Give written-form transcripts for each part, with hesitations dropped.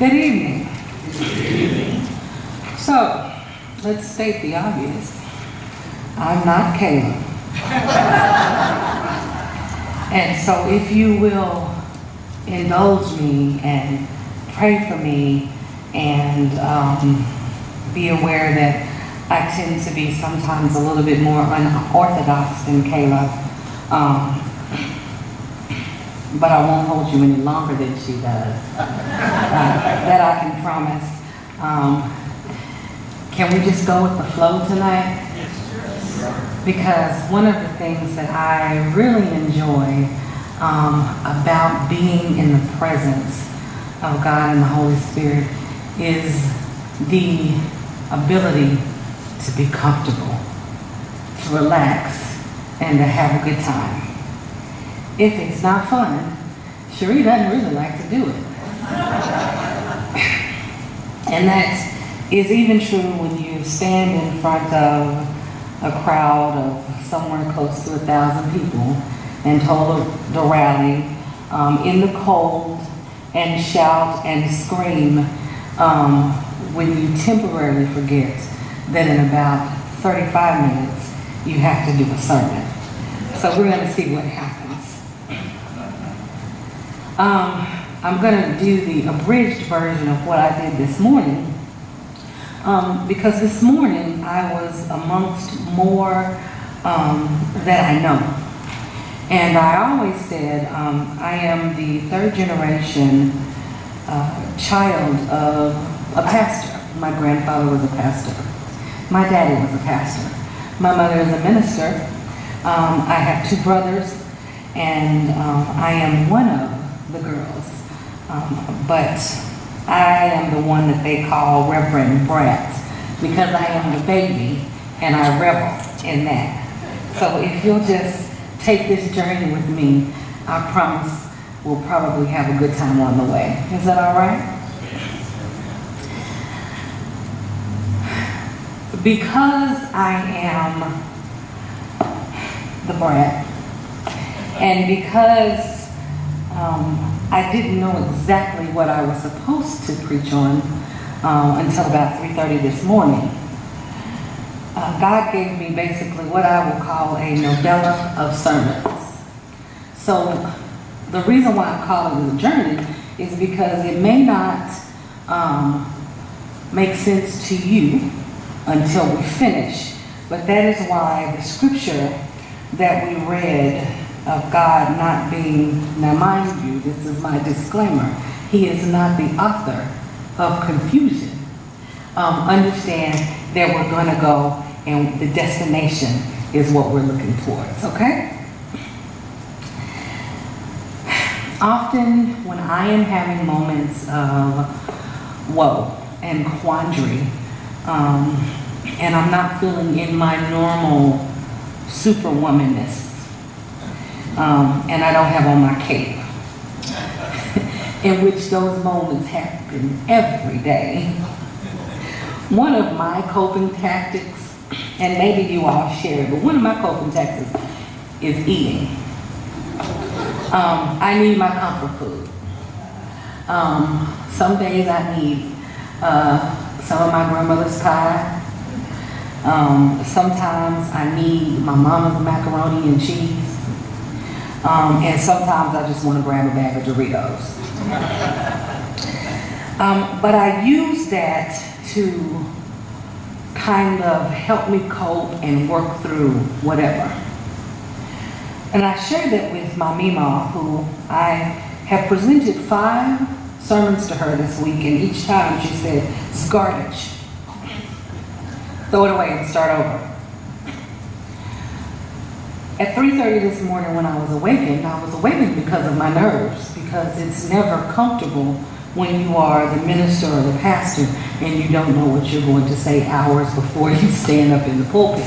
Good evening. So, let's state the obvious. I'm not Caleb. And so if you will indulge me and pray for me and be aware that I tend to be sometimes a little bit more unorthodox than Caleb. But I won't hold you any longer than she does. That I can promise. Can we just go with the flow tonight? Because one of the things that I really enjoy about being in the presence of God and the Holy Spirit is the ability to be comfortable, to relax, and to have a good time. If it's not fun, Cherie doesn't really like to do it. And that is even true when you stand in front of a crowd of somewhere close to 1,000 people and told to rally in the cold and shout and scream when you temporarily forget that in about 35 minutes you have to do a sermon. So we're going to see what happens. I'm going to do the abridged version of what I did this morning because this morning I was amongst more that I know. And I always said I am the third generation child of a pastor. My grandfather was a pastor. My daddy was a pastor. My mother is a minister. I have two brothers, and I am one of the girls. But I am the one that they call Reverend Brat because I am the baby and I revel in that. So if you'll just take this journey with me, I promise we'll probably have a good time on the way. Is that all right? Because I am the brat, and because I didn't know exactly what I was supposed to preach on until about 3:30 this morning, God gave me basically what I will call a novella of sermons. So the reason why I'm calling it a journey is because it may not make sense to you until we finish, but that is why the scripture that we read of God not being, now mind you, this is my disclaimer, He is not the author of confusion. Understand that we're going to go and the destination is what we're looking towards, okay? Often when I am having moments of woe and quandary, and I'm not feeling in my normal superwomanness, and I don't have on my cape, in which those moments happen every day. One of my coping tactics, and maybe you all share it, but one of my coping tactics is eating. I need my comfort food. Some days I need some of my grandmother's pie. Sometimes I need my mama's macaroni and cheese. And sometimes I just want to grab a bag of Doritos. But I use that to kind of help me cope and work through whatever. And I shared that with my Mima, who I have presented 5 sermons to her this week, and each time she said, "It's garbage. Throw it away and start over." At 3:30 this morning when I was awakened because of my nerves, because it's never comfortable when you are the minister or the pastor and you don't know what you're going to say hours before you stand up in the pulpit.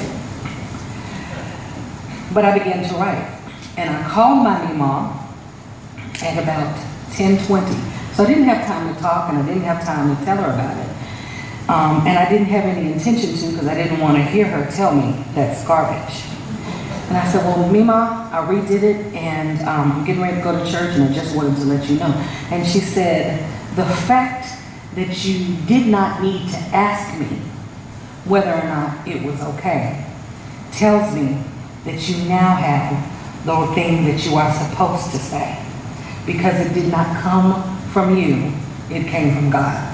But I began to write, and I called my Mima at about 10:20. So I didn't have time to talk, and I didn't have time to tell her about it. And I didn't have any intention to, because I didn't want to hear her tell me that's garbage. And I said, "Well, Mima, I redid it, and I'm getting ready to go to church, and I just wanted to let you know." And she said, "The fact that you did not need to ask me whether or not it was okay tells me that you now have the thing that you are supposed to say, because it did not come from you, it came from God.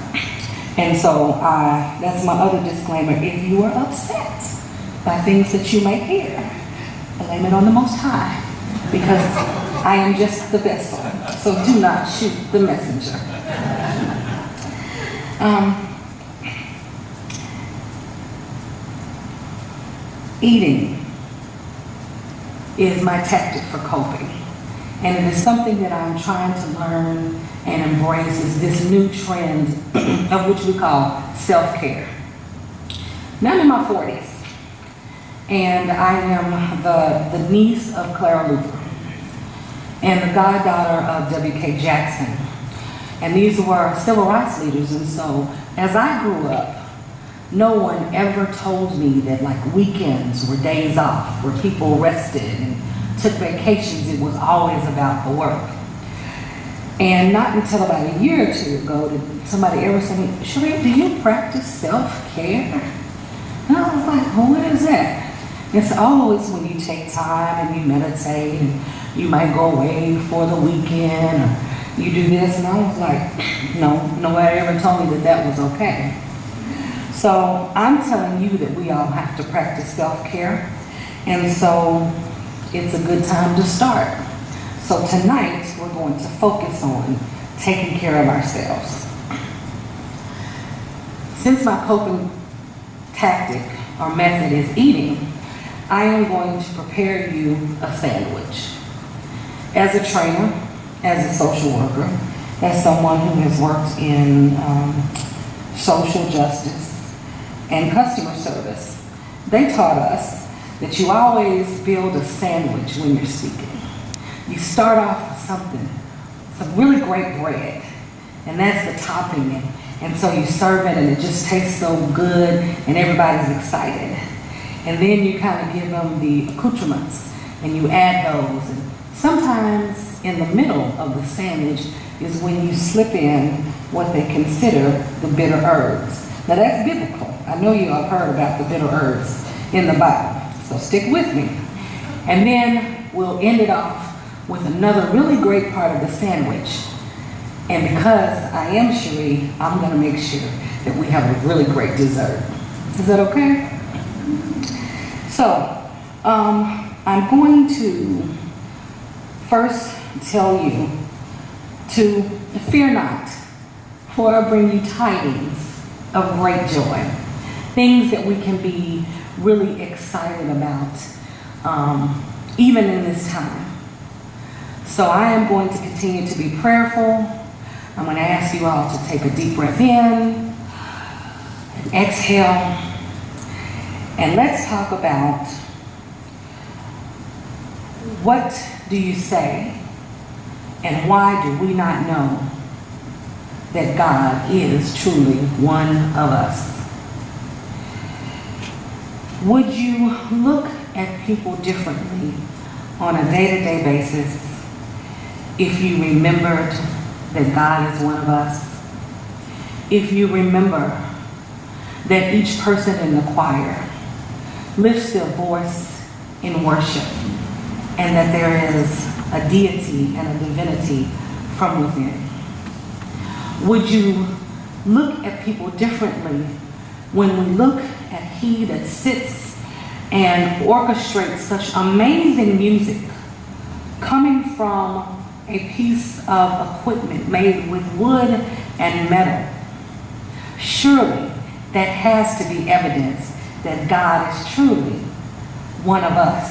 And so that's my other disclaimer. If you are upset by things that you may hear, blame it on the Most High, because I am just the vessel. So do not shoot the messenger. Eating is my tactic for coping. And it is something that I'm trying to learn and embrace, is this new trend of which we call self-care. Now I'm in my 40s, and I am the niece of Clara Luther and the goddaughter of W.K. Jackson. And these were civil rights leaders, and so as I grew up, no one ever told me that like weekends were days off where people rested and took vacations. It was always about the work. And not until about a year or two ago did somebody ever say, "Sheree, do you practice self-care?" And I was like, "Well, what is that?" It's always when you take time and you meditate and you might go away for the weekend or you do this. And I was like, no, nobody ever told me that that was okay. So I'm telling you that we all have to practice self-care. And so it's a good time to start. So tonight we're going to focus on taking care of ourselves. Since my coping tactic or method is eating, I am going to prepare you a sandwich. As a trainer, as a social worker, as someone who has worked in social justice and customer service, they taught us that you always build a sandwich when you're speaking. You start off with something, some really great bread, and that's the topping. And so you serve it and it just tastes so good and everybody's excited. And then you kind of give them the accoutrements and you add those. And sometimes in the middle of the sandwich is when you slip in what they consider the bitter herbs. Now that's biblical. I know you all heard about the bitter herbs in the Bible, so stick with me. And then we'll end it off with another really great part of the sandwich. And because I am Sheree, I'm going to make sure that we have a really great dessert. Is that okay? So, I'm going to first tell you to fear not, for I bring you tidings of great joy. Things that we can be really excited about, even in this time. So I am going to continue to be prayerful. I'm going to ask you all to take a deep breath in and exhale. And let's talk about, what do you say and why do we not know that God is truly one of us? Would you look at people differently on a day-to-day basis if you remembered that God is one of us? If you remember that each person in the choir lifts their voice in worship and that there is a deity and a divinity from within? Would you look at people differently when we look at He that sits and orchestrates such amazing music coming from a piece of equipment made with wood and metal? Surely that has to be evidence that God is truly one of us.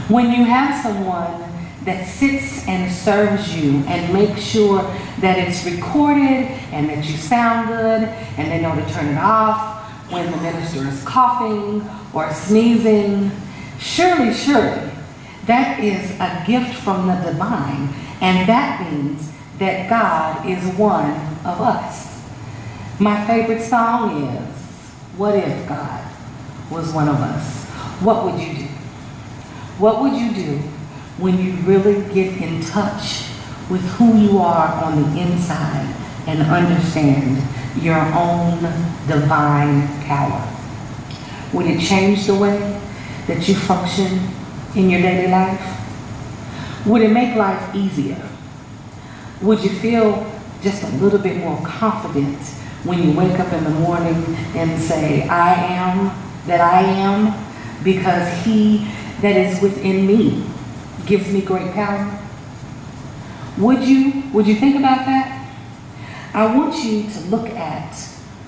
When you have someone that sits and serves you and makes sure that it's recorded and that you sound good and they know to turn it off when the minister is coughing or sneezing, surely that is a gift from the divine, and that means that God is one of us. My favorite song is, "What If God Was One of Us?" What would you do? What would you do when you really get in touch with who you are on the inside and understand your own divine power? Would it change the way that you function in your daily life? Would it make life easier? Would you feel just a little bit more confident when you wake up in the morning and say, I am that I am, because he that is within me gives me great power? Would you think about that? I want you to look at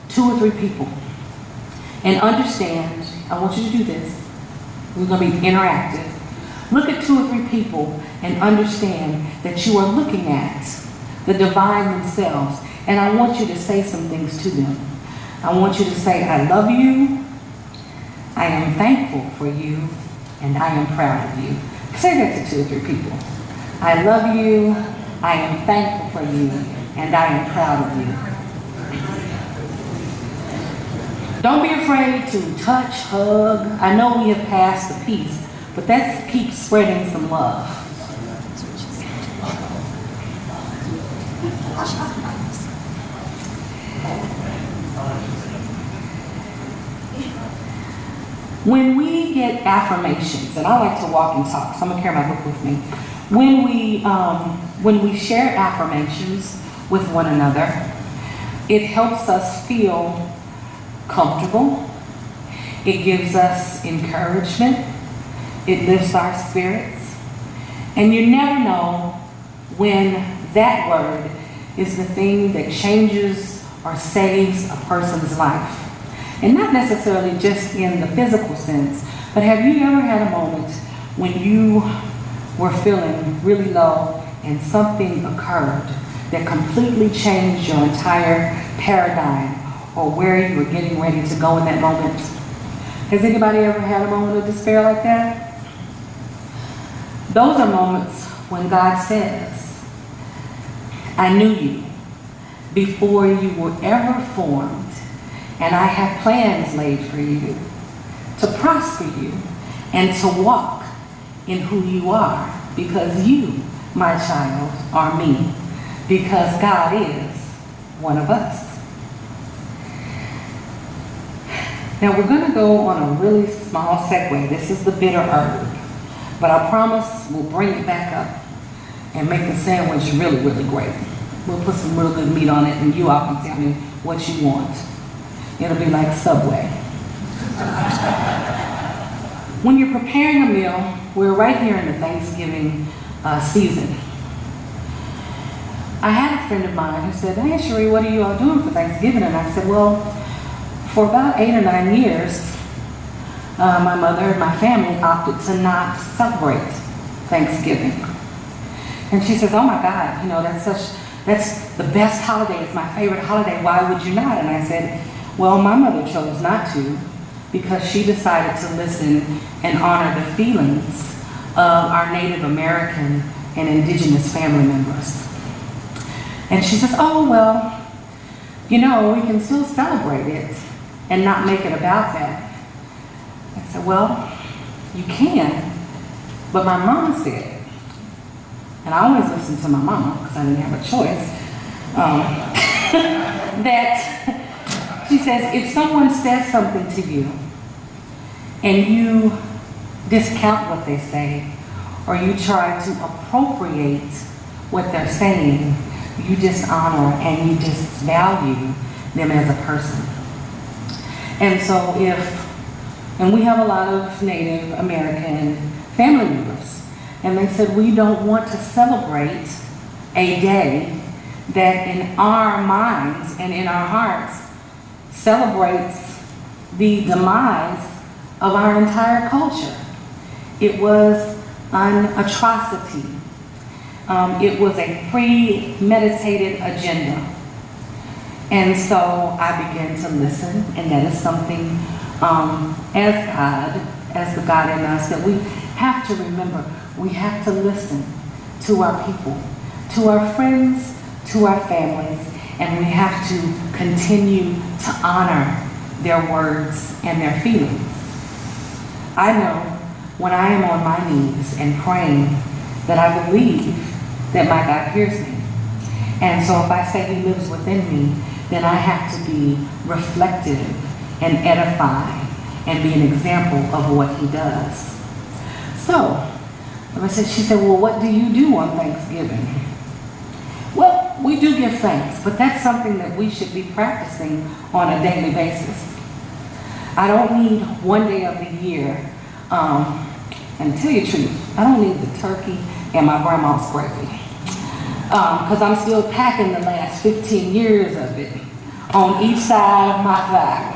2 or 3 people and understand. I want you to do this. We're going to be interactive. Look at 2 or 3 people and understand that you are looking at the divine themselves. And I want you to say some things to them. I want you to say, I love you, I am thankful for you, and I am proud of you. Say that to 2 or 3 people. I love you, I am thankful for you, and I am proud of you. Don't be afraid to touch, hug. I know we have passed the peace, but let's keep spreading some love. When we get affirmations, and I like to walk and talk, so I'm going to carry my book with me. When we share affirmations with one another, it helps us feel comfortable. It gives us encouragement. It lifts our spirits. And you never know when that word is the thing that changes or saves a person's life. And not necessarily just in the physical sense, but have you ever had a moment when you were feeling really low and something occurred that completely changed your entire paradigm or where you were getting ready to go in that moment? Has anybody ever had a moment of despair like that? Those are moments when God says, I knew you before you were ever formed, and I have plans laid for you to prosper you and to walk in who you are, because you, my child, are me, because God is one of us. Now we're going to go on a really small segue. This is the bitter herb, but I promise we'll bring it back up and make the sandwich really, really great. We'll put some real good meat on it, and you all can tell me what you want. It'll be like Subway. When you're preparing a meal, we're right here in the Thanksgiving season. I had a friend of mine who said, hey, Cherie, what are you all doing for Thanksgiving? And I said, well, for about 8 or 9 years, my mother and my family opted to not celebrate Thanksgiving. And she says, oh my God, you know, that's the best holiday. It's my favorite holiday. Why would you not? And I said, well, my mother chose not to because she decided to listen and honor the feelings of our Native American and indigenous family members. And she says, oh, well, you know, we can still celebrate it and not make it about that. I said, well, you can, but my mom said, and I always listen to my mama because I didn't have a choice, that she says, if someone says something to you and you discount what they say, or you try to appropriate what they're saying, you dishonor and you disvalue them as a person. And so and we have a lot of Native American family members, and they said, we don't want to celebrate a day that in our minds and in our hearts celebrates the demise of our entire culture. It was an atrocity. It was a premeditated agenda. And so I began to listen, and that is something as the God in us, that we have to remember. We have to listen to our people, to our friends, to our families, and we have to continue to honor their words and their feelings. I know when I am on my knees and praying that I believe that my God hears me. And so if I say he lives within me, then I have to be reflective and edify and be an example of what he does. So, she said, well, what do you do on Thanksgiving? Well, we do give thanks, but that's something that we should be practicing on a daily basis. I don't need one day of the year, and to tell you the truth, I don't need the turkey and my grandma's gravy. Because I'm still packing the last 15 years of it on each side of my thigh.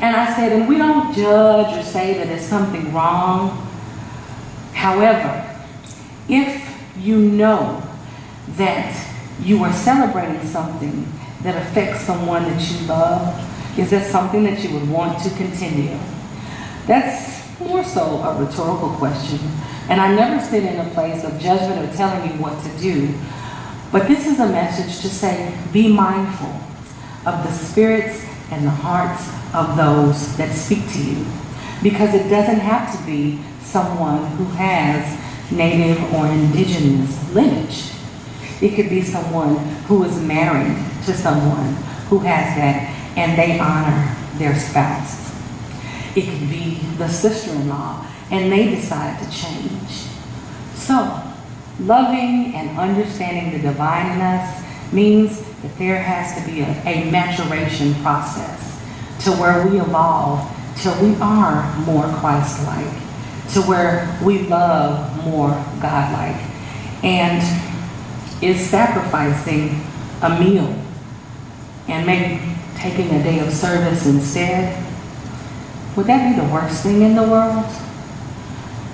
And I said, and we don't judge or say that there's something wrong. However, if you know that you are celebrating something that affects someone that you love, is that something that you would want to continue? That's more so a rhetorical question. And I never sit in a place of judgment or telling you what to do. But this is a message to say, be mindful of the spirits and the hearts of those that speak to you. Because it doesn't have to be someone who has native or indigenous lineage. It could be someone who is married to someone who has that and they honor their spouse. It could be the sister-in-law and they decide to change. So, loving and understanding the divine in us means that there has to be a maturation process to where we evolve till we are more Christ-like, to where we love more God-like, and is sacrificing a meal and maybe taking a day of service instead. Would that be the worst thing in the world?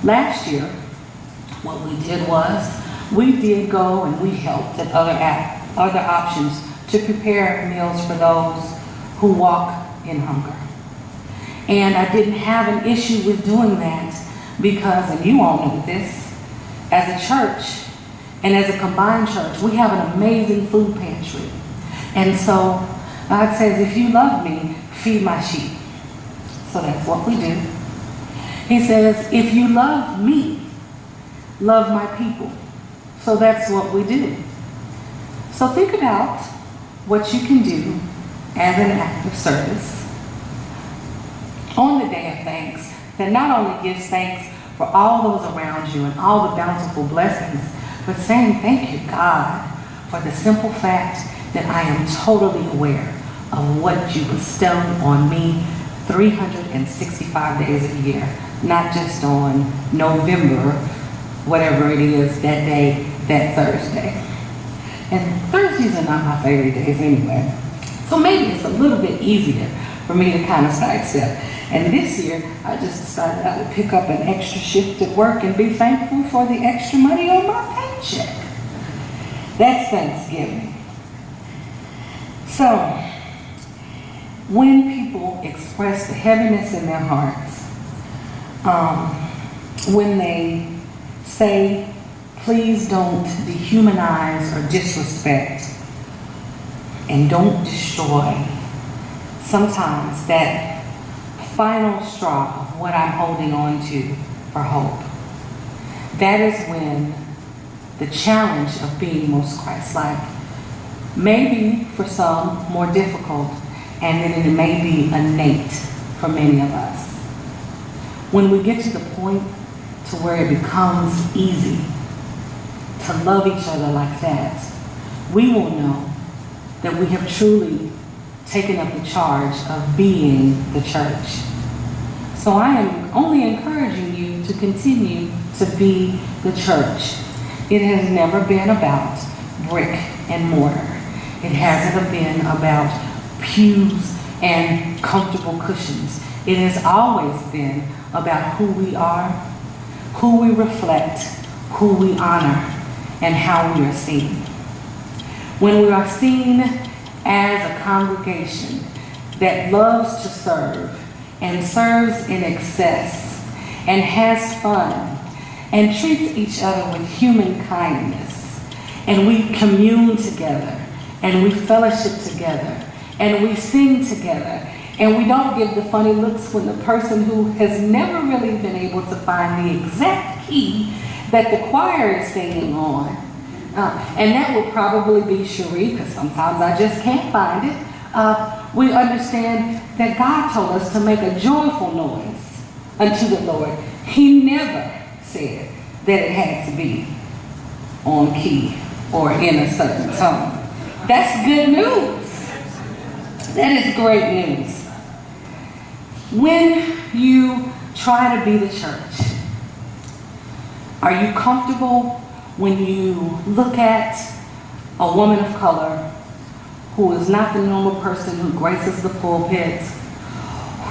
Last year, what we did was we did go and we helped at other options to prepare meals for those who walk in hunger. And I didn't have an issue with doing that because, and you all know this, as a church and as a combined church, we have an amazing food pantry. And so God says, if you love me, feed my sheep. So that's what we do. He says, if you love me, love my people. So that's what we do. So think about what you can do as an act of service on the day of thanks that not only gives thanks for all those around you and all the bountiful blessings, but saying thank you, God, for the simple fact that I am totally aware of what you bestow on me 365 days a year, not just on November, whatever it is, that day, that Thursday. And Thursdays are not my favorite days anyway. So maybe it's a little bit easier for me to kind of sidestep. And this year, I just decided I would pick up an extra shift at work and be thankful for the extra money on my paycheck. That's Thanksgiving. So, when people express the heaviness in their hearts, when they say, please don't dehumanize or disrespect, and don't destroy, sometimes that final straw of what I'm holding on to for hope, that is when the challenge of being most Christ-like may be for some more difficult, and then it may be innate for many of us. When we get to the point to where it becomes easy to love each other like that, we will know that we have truly taken up the charge of being the church. So I am only encouraging you to continue to be the church. It has never been about brick and mortar. It hasn't been about pews and comfortable cushions. It has always been about who we are, who we reflect, who we honor, and how we are seen. When we are seen as a congregation that loves to serve and serves in excess and has fun and treats each other with human kindness, and we commune together and we fellowship together and we sing together, and we don't give the funny looks when the person who has never really been able to find the exact key that the choir is singing on And that would probably be Cherie, because sometimes I just can't find it. We understand that God told us to make a joyful noise unto the Lord. He never said that it had to be on key or in a certain tone. That's good news. That is great news. When you try to be the church, are you comfortable when you look at a woman of color who is not the normal person who graces the pulpit,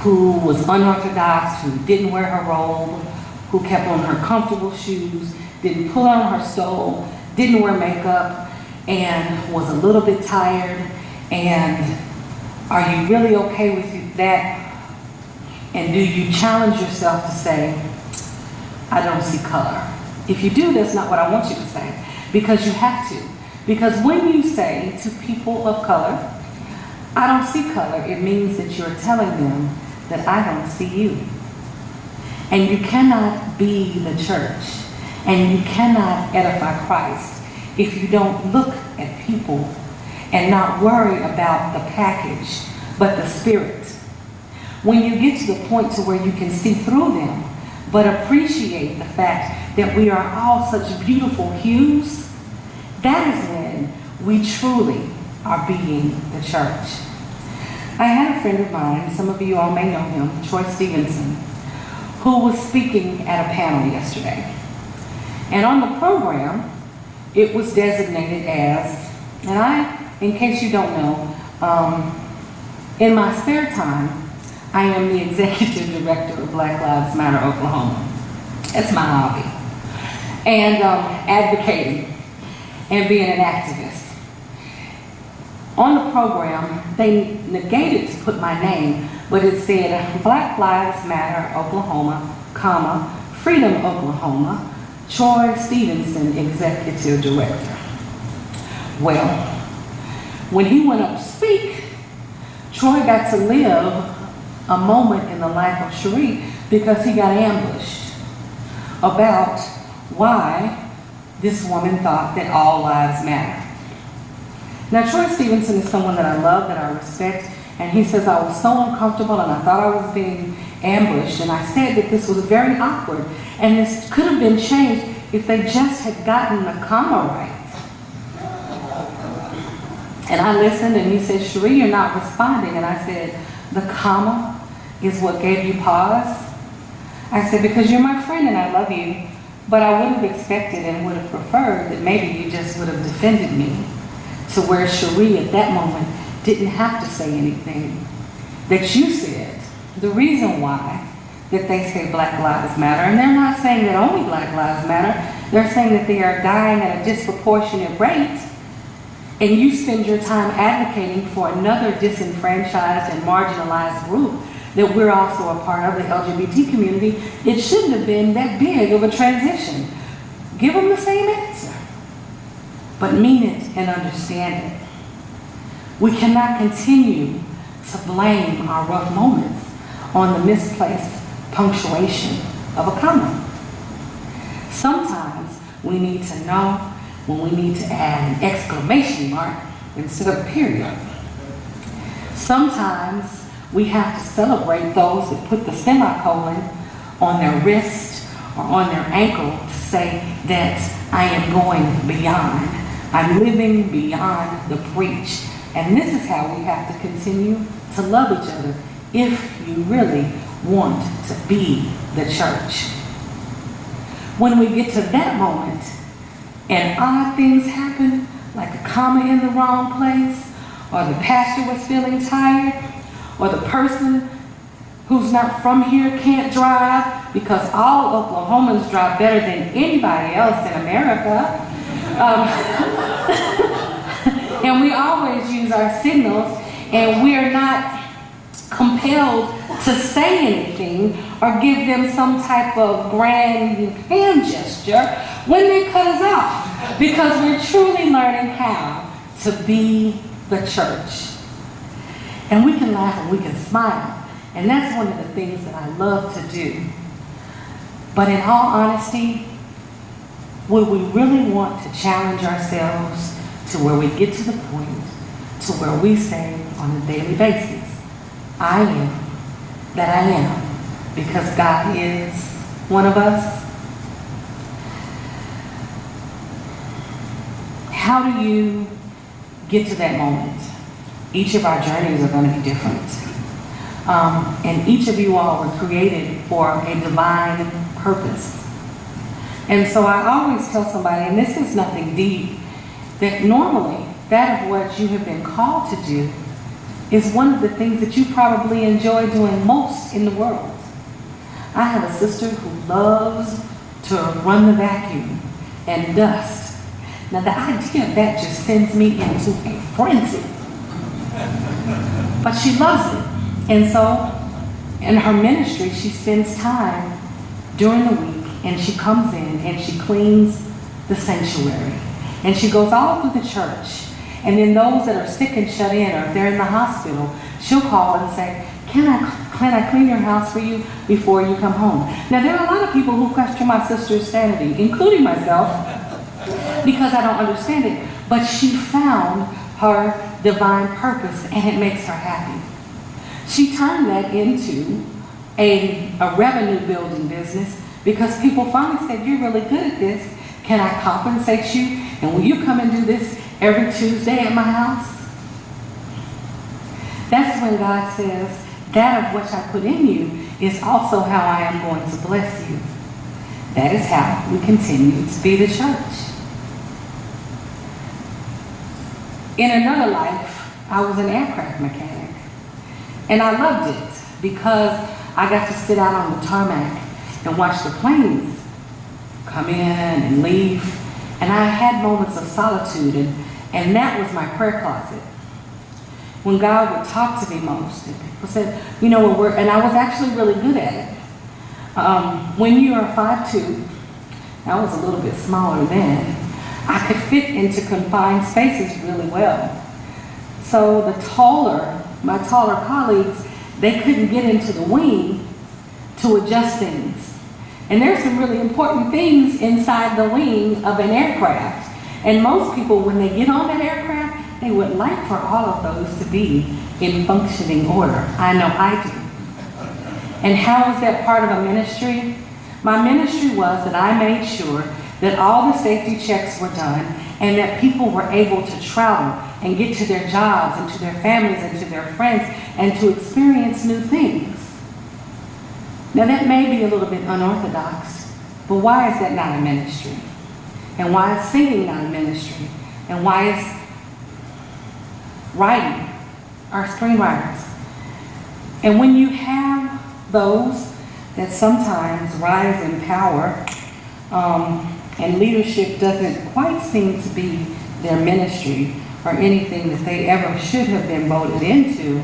who was unorthodox, who didn't wear her robe, who kept on her comfortable shoes, didn't pull on her stole, didn't wear makeup, and was a little bit tired? And are you really okay with that? And do you challenge yourself to say, I don't see color? If you do, that's not what I want you to say, because you have to. Because when you say to people of color, I don't see color, it means that you're telling them that I don't see you. And you cannot be the church, and you cannot edify Christ if you don't look at people and not worry about the package, but the spirit. When you get to the point to where you can see through them, but appreciate the fact that we are all such beautiful hues, that is when we truly are being the church. I had a friend of mine, some of you all may know him, Troy Stevenson, who was speaking at a panel yesterday. And on the program, it was designated as, in case you don't know, in my spare time, I am the executive director of Black Lives Matter Oklahoma. That's my hobby. And advocating and being an activist. On the program, they negated to put my name, but it said Black Lives Matter Oklahoma, comma, Freedom Oklahoma, Troy Stevenson, Executive Director. Well, when he went up to speak, Troy got to live a moment in the life of Cherie because he got ambushed about why this woman thought that all lives matter. Now, Troy Stevenson is someone that I love, that I respect, and he says I was so uncomfortable and I thought I was being ambushed, and I said that this was very awkward, and this could have been changed if they just had gotten the comma right. And I listened, and he said, Cherie, you're not responding. And I said, the comma is what gave you pause? I said, because you're my friend and I love you, but I would have expected and would have preferred that maybe you just would have defended me, to where Cherie at that moment didn't have to say anything. That you said, the reason why that they say Black Lives Matter, and they're not saying that only Black Lives Matter, they're saying that they are dying at a disproportionate rate, and you spend your time advocating for another disenfranchised and marginalized group that we're also a part of, the LGBT community, it shouldn't have been that big of a transition. Give them the same answer, but mean it and understand it. We cannot continue to blame our rough moments on the misplaced punctuation of a comma. Sometimes we need to know when we need to add an exclamation mark instead of a period. Sometimes we have to celebrate those that put the semicolon on their wrist or on their ankle to say that I am going beyond. I'm living beyond the preach. And this is how we have to continue to love each other if you really want to be the church. When we get to that moment and odd things happen, like a comma in the wrong place, or the pastor was feeling tired, or the person who's not from here can't drive, because all Oklahomans drive better than anybody else in America. And we always use our signals, and we are not compelled to say anything or give them some type of grand hand gesture when they cut us off, because we're truly learning how to be the church. And we can laugh and we can smile, and that's one of the things that I love to do. But in all honesty, would we really want to challenge ourselves to where we get to the point to where we say on a daily basis, I am that I am, because God is one of us? How do you get to that moment? Each of our journeys are going to be different. And each of you all were created for a divine purpose. And so I always tell somebody, and this is nothing deep, that normally that of what you have been called to do is one of the things that you probably enjoy doing most in the world. I have a sister who loves to run the vacuum and dust. Now the idea of that just sends me into a frenzy. But she loves it. And so in her ministry, she spends time during the week, and she comes in and she cleans the sanctuary. And she goes all through the church. And then those that are sick and shut in, or if they're in the hospital, she'll call and say, can I clean your house for you before you come home? Now, there are a lot of people who question my sister's sanity, including myself, because I don't understand it. But she found her divine purpose, and it makes her happy. She turned that into a revenue building business, because people finally said, you're really good at this. Can I compensate you? And will you come and do this every Tuesday at my house? That's when God says, that of which I put in you is also how I am going to bless you. That is how we continue to be the church. In another life, I was an aircraft mechanic. And I loved it because I got to sit out on the tarmac and watch the planes come in and leave. And I had moments of solitude, and that was my prayer closet. When God would talk to me most, and people said, and I was actually really good at it. When you are 5'2", I was a little bit smaller then, I could fit into confined spaces really well. So my taller colleagues, they couldn't get into the wing to adjust things. And there's some really important things inside the wing of an aircraft. And most people, when they get on that aircraft, they would like for all of those to be in functioning order. I know I do. And how was that part of a ministry? My ministry was that I made sure that all the safety checks were done and that people were able to travel and get to their jobs and to their families and to their friends and to experience new things. Now that may be a little bit unorthodox, but why is that not a ministry? And why is singing not a ministry? And why is writing, our screenwriters? And when you have those that sometimes rise in power, and leadership doesn't quite seem to be their ministry or anything that they ever should have been voted into,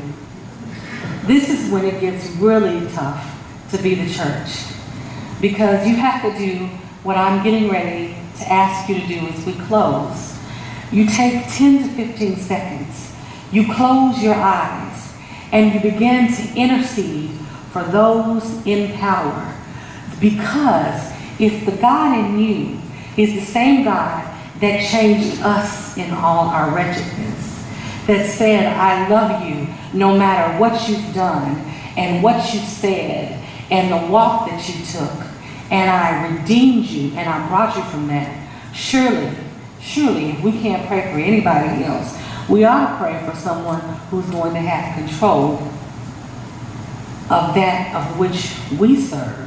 this is when it gets really tough to be the church. Because you have to do what I'm getting ready to ask you to do as we close. You take 10 to 15 seconds, you close your eyes, and you begin to intercede for those in power. Because if the God in you is the same God that changed us in all our wretchedness, that said, I love you no matter what you've done and what you said and the walk that you took, and I redeemed you and I brought you from that, surely, if we can't pray for anybody else, we ought to pray for someone who's going to have control of that of which we serve.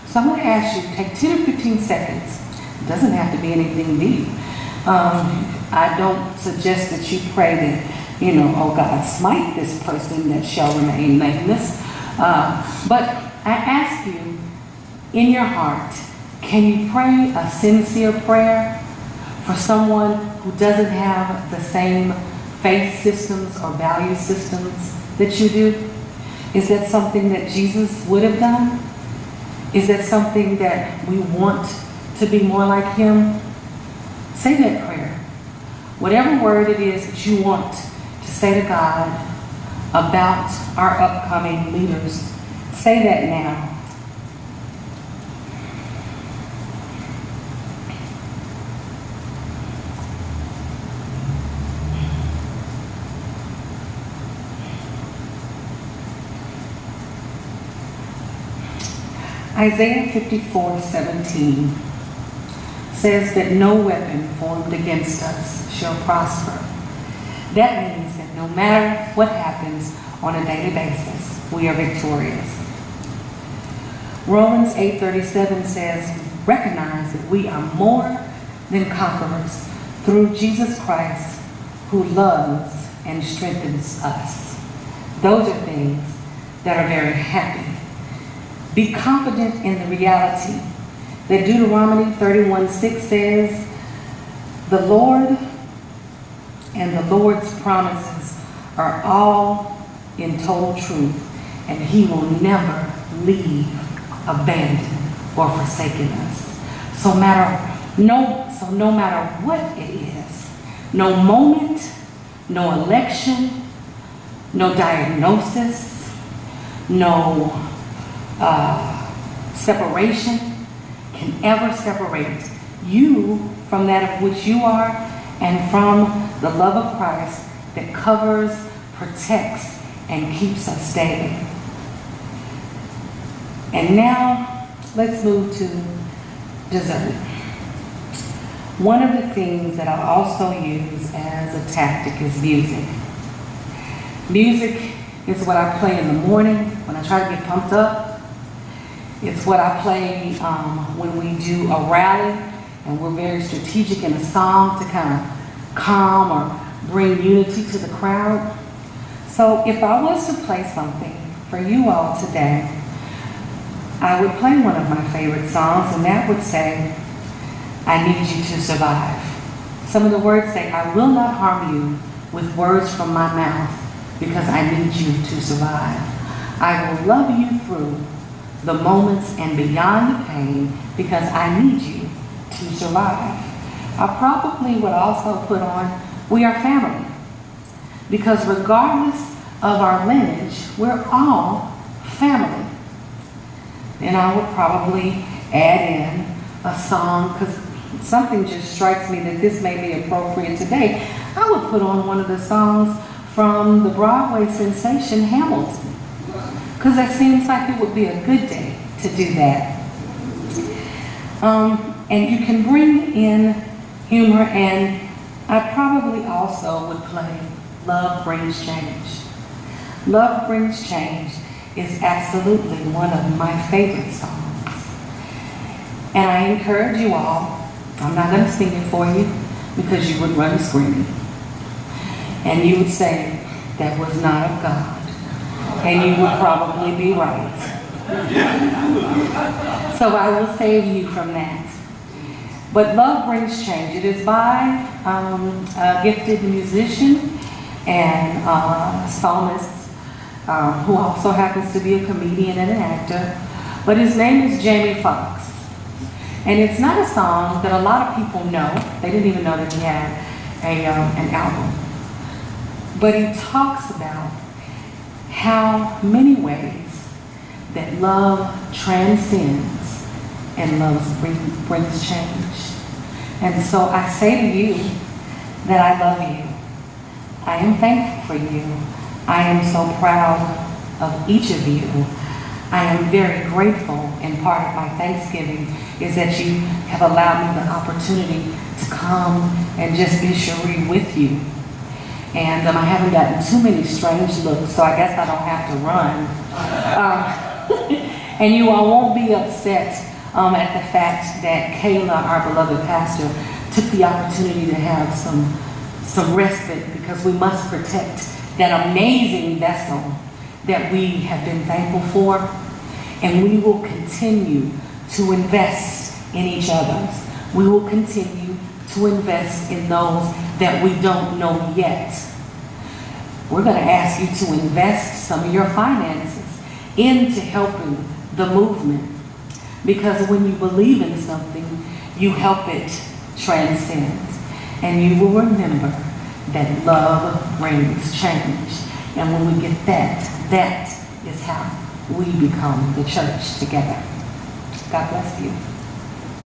So I'm going to ask you to take 10 or 15 seconds. It doesn't have to be anything deep. I don't suggest that you pray that, oh God, smite this person that shall remain nameless. But I ask you, in your heart, can you pray a sincere prayer for someone who doesn't have the same faith systems or value systems that you do? Is that something that Jesus would have done? Is that something that we want to be more like him? Say that prayer. Whatever word it is that you want to say to God about our upcoming leaders, say that now. Isaiah 54:17 says that no weapon formed against us shall prosper. That means that no matter what happens on a daily basis, we are victorious. Romans 8:37 says, recognize that we are more than conquerors through Jesus Christ, who loves and strengthens us. Those are things that are very happy. Be confident in the reality that Deuteronomy 31:6 says, the Lord and the Lord's promises are all in total truth, and he will never leave, abandon, or forsaken us. So no matter what it is, no moment, no election, no diagnosis, no separation can ever separate you from that of which you are and from the love of Christ that covers, protects, and keeps us daily. And now, let's move to dessert. One of the things that I also use as a tactic is music. Music is what I play in the morning when I try to get pumped up. It's what I play when we do a rally and we're very strategic in a song to kind of calm or bring unity to the crowd. So if I was to play something for you all today, I would play one of my favorite songs, and that would say, I need you to survive. Some of the words say, I will not harm you with words from my mouth because I need you to survive. I will love you through the moments and beyond the pain because I need you to survive. I probably would also put on, we are family. Because regardless of our lineage, we're all family. And I would probably add in a song, because something just strikes me that this may be appropriate today. I would put on one of the songs from the Broadway sensation Hamilton, because that seems like it would be a good day to do that. And you can bring in humor, and I probably also would play Love Brings Change. Love Brings Change is absolutely one of my favorite songs. And I encourage you all, I'm not going to sing it for you because you would run screaming. And you would say, that was not of God. And you would probably be right. So I will save you from that. But Love Brings Change. It is by a gifted musician and psalmist who also happens to be a comedian and an actor. But his name is Jamie Foxx. And it's not a song that a lot of people know. They didn't even know that he had an album. But he talks about how many ways that love transcends and love brings change. And so I say to you that I love you. I am thankful for you. I am so proud of each of you. I am very grateful, and part of my Thanksgiving is that you have allowed me the opportunity to come and just be Cherie with you. And I haven't gotten too many strange looks, so I guess I don't have to run. And you all won't be upset at the fact that Kayla, our beloved pastor, took the opportunity to have some respite, because we must protect that amazing vessel that we have been thankful for. And we will continue to invest in each other. We will continue to invest in those that we don't know yet. We're going to ask you to invest some of your finances into helping the movement. Because when you believe in something, you help it transcend. And you will remember that love brings change. And when we get that, that is how we become the church together. God bless you.